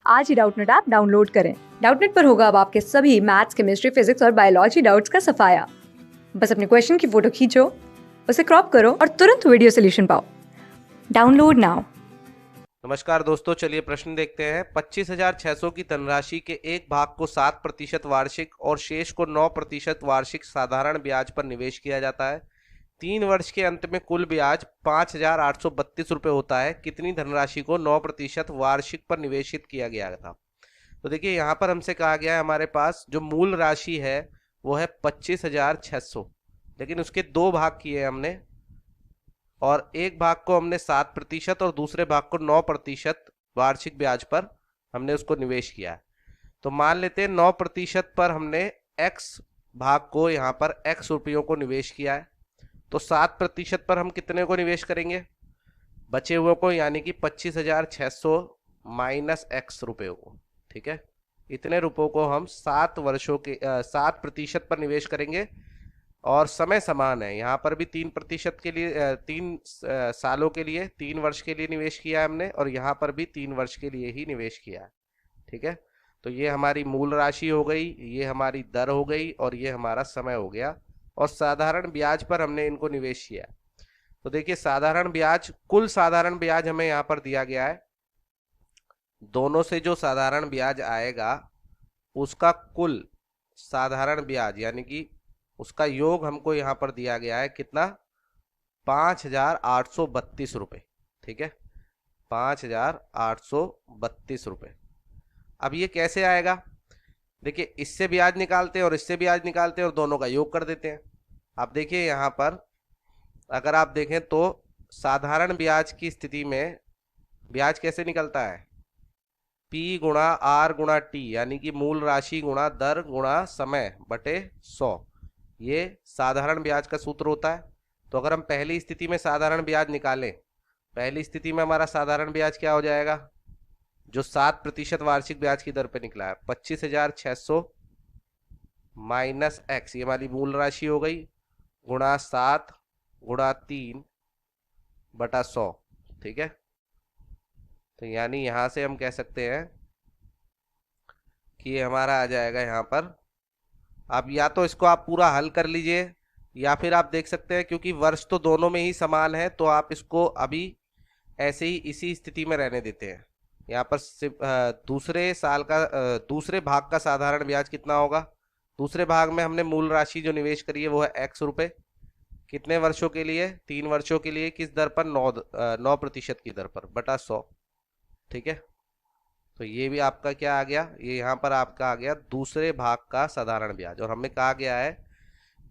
आज ही Doubtnut app download करें। Doubtnut पर होगा अब आपके सभी मैथ्स, केमिस्ट्री, फिजिक्स और बायोलॉजी डाउट्स का सफाया। बस अपने क्वेश्चन की फोटो खींचो, उसे क्रॉप करो और तुरंत वीडियो सोल्यूशन पाओ। Download now. नमस्कार दोस्तों, चलिए प्रश्न देखते हैं। 25,600 की धनराशि के एक भाग को 7% वार्षिक और शेष को 9% वार्षिक साधारण ब्याज पर निवेश किया जाता है। 3 वर्ष के अंत में कुल ब्याज 5,832 रुपये होता है। कितनी धनराशि को 9% वार्षिक पर निवेशित किया गया था? तो देखिए, यहाँ पर हमसे कहा गया है हमारे पास जो मूल राशि है वो है 25,600, लेकिन उसके दो भाग किए हमने, और एक भाग को हमने 7% और दूसरे भाग को 9% वार्षिक ब्याज पर हमने उसको निवेश किया है। तो मान लेते हैं 9% पर हमने एक्स भाग को यहाँ पर एक्स रुपयों को निवेश किया है, तो 7% पर हम कितने को निवेश करेंगे? बचे हुए को, यानी कि 25,600 माइनस एक्स रुपयों को। ठीक है, इतने रुपयों को हम 7% पर निवेश करेंगे, और समय समान है। यहाँ पर भी 3% के लिए 3 सालों के लिए, 3 वर्ष के लिए निवेश किया है हमने, और यहाँ पर भी 3 वर्ष के लिए ही निवेश किया है। ठीक है, तो ये हमारी मूल राशि हो गई, ये हमारी दर हो गई, और ये हमारा समय हो गया, और साधारण ब्याज पर हमने इनको निवेश किया। तो देखिए, साधारण ब्याज, कुल साधारण ब्याज हमें यहाँ पर दिया गया है। दोनों से जो साधारण ब्याज आएगा उसका कुल साधारण ब्याज, यानी कि उसका योग हमको यहाँ पर दिया गया है कितना? 5,832 रुपये। ठीक है, 5,832 रुपये। अब ये कैसे आएगा? देखिए, इससे ब्याज निकालते हैं और इससे ब्याज निकालते हैं और दोनों का योग कर देते हैं। अब देखिए, यहाँ पर अगर आप देखें तो साधारण ब्याज की स्थिति में ब्याज कैसे निकलता है? P गुणा R गुणा T, यानी कि मूल राशि गुणा दर गुणा समय बटे 100, ये साधारण ब्याज का सूत्र होता है। तो अगर हम पहली स्थिति में साधारण ब्याज निकालें, पहली स्थिति में हमारा साधारण ब्याज क्या हो जाएगा? जो 7% वार्षिक ब्याज की दर पे निकला है, 25,600 माइनस एक्स, ये हमारी मूल राशि हो गई, गुणा 7 गुणा 3 बटा 100। ठीक है, तो यानी यहां से हम कह सकते हैं कि ये हमारा आ जाएगा यहाँ पर। अब या तो इसको आप पूरा हल कर लीजिए, या फिर आप देख सकते हैं, क्योंकि वर्ष तो दोनों में ही समान है, तो आप इसको अभी ऐसे ही इसी स्थिति में रहने देते हैं। यहाँ पर दूसरे साल का दूसरे भाग का साधारण ब्याज कितना होगा? दूसरे भाग में हमने मूल राशि जो निवेश करी है वो है एक्स रुपये। कितने वर्षों के लिए? 3 वर्षों के लिए। किस दर पर? 9% की दर पर, बटा 100। ठीक है, तो ये भी आपका क्या आ गया? ये यहाँ पर आपका आ गया दूसरे भाग का साधारण ब्याज। और हमें कहा गया है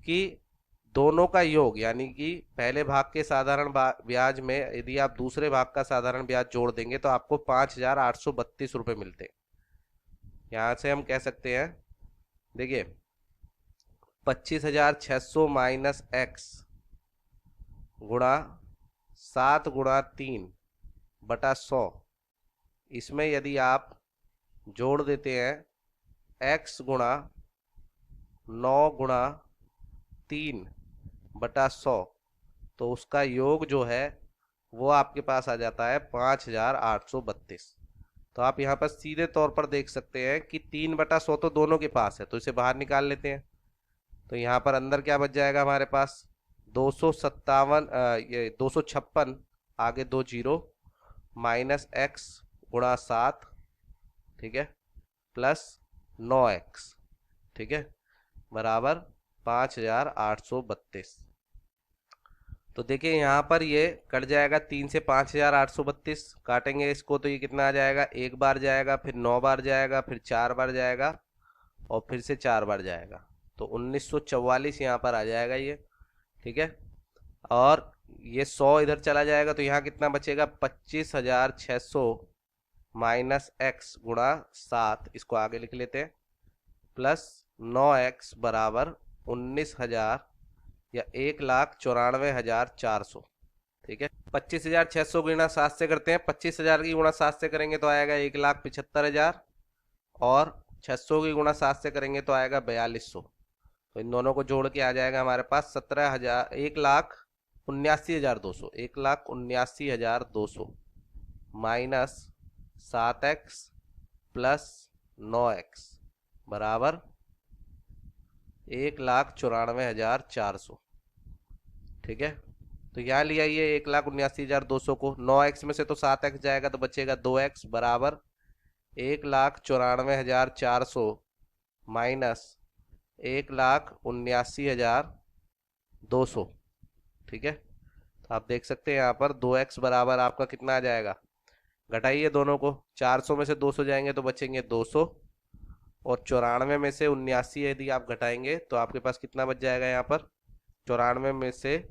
कि दोनों का योग, यानी कि पहले भाग के साधारण ब्याज में यदि आप दूसरे भाग का साधारण ब्याज जोड़ देंगे तो आपको 5,832 रुपये मिलते हैं। यहाँ से हम कह सकते हैं, देखिए, 25,600 माइनस एक्स गुणा 7 गुणा 3 बटा 100, इसमें यदि आप जोड़ देते हैं x गुणा 9 गुणा 3 बटा 100, तो उसका योग जो है वो आपके पास आ जाता है 5,832। तो आप यहाँ पर सीधे तौर पर देख सकते हैं कि 3/100 तो दोनों के पास है, तो इसे बाहर निकाल लेते हैं। तो यहाँ पर अंदर क्या बच जाएगा हमारे पास? 257, ये 256, आगे 2 जीरो, माइनस एक्स गुणा 7, ठीक है, प्लस 9x, ठीक है, बराबर 5,832। तो देखिए, यहाँ पर ये कट जाएगा, 3 से 5,832 काटेंगे इसको, तो ये कितना आ जाएगा? 1 बार जाएगा, फिर 9 बार जाएगा, फिर 4 बार जाएगा, और फिर से 4 बार जाएगा, तो 1944 यहाँ पर आ जाएगा ये। ठीक है, और ये 100 इधर चला जाएगा, तो यहाँ कितना बचेगा? 25,600 माइनस एक्स गुणा 7, इसको आगे लिख लेते हैं, प्लस 9x बराबर 19,000 या 1,94,400। ठीक है, 25,600 गुणा 7 से करते हैं, 25,000 की गुणा 7 से करेंगे तो आएगा 1,75,000, और 600 की गुणा 7 से करेंगे तो आएगा 4,200। तो इन दोनों को जोड़ के आ जाएगा हमारे पास 17,000, 1,79,200, 1,79,200 माइनस 7x प्लस 9x बराबर 1,94,400। ठीक है, तो यहाँ ले आइए 1,79,200 को, 9x में से तो 7x जाएगा तो बचेगा 2x बराबर 1,94,400 माइनस 1,79,200। ठीक है, तो आप देख सकते हैं यहाँ पर 2x बराबर आपका कितना आ जाएगा, घटाइए दोनों को, 400 में से 200 जाएंगे तो बचेंगे 200, और 94 में से 79 यदि आप घटाएंगे तो आपके पास कितना बच जाएगा, यहाँ पर 94 में से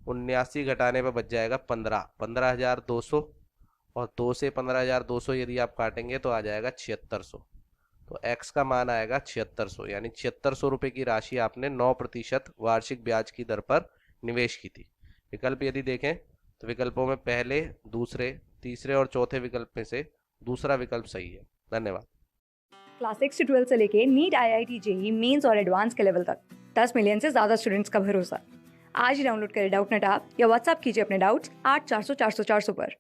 79 घटाने पर बच जाएगा 15,200, और 2 से 15,200 यदि आप काटेंगे तो आ जाएगा 7600। तो x का मान आएगा 7600, यानी 7600 रुपये की राशि आपने 9% वार्षिक ब्याज की दर पर निवेश की थी। विकल्प यदि देखें तो विकल्पों में पहले, दूसरे, तीसरे और चौथे विकल्प में से दूसरा विकल्प सही है। धन्यवाद। क्लास 6 से 12 से लेके नीट, IIT, जेईई मेंस और एडवांस के लेवल तक 10 मिलियन से ज्यादा स्टूडेंट्स का भरोसा। आज ही डाउनलोड करें डाउटनेट ऐप या व्हाट्सएप कीजिए अपने डाउट्स 8400 400 400 पर।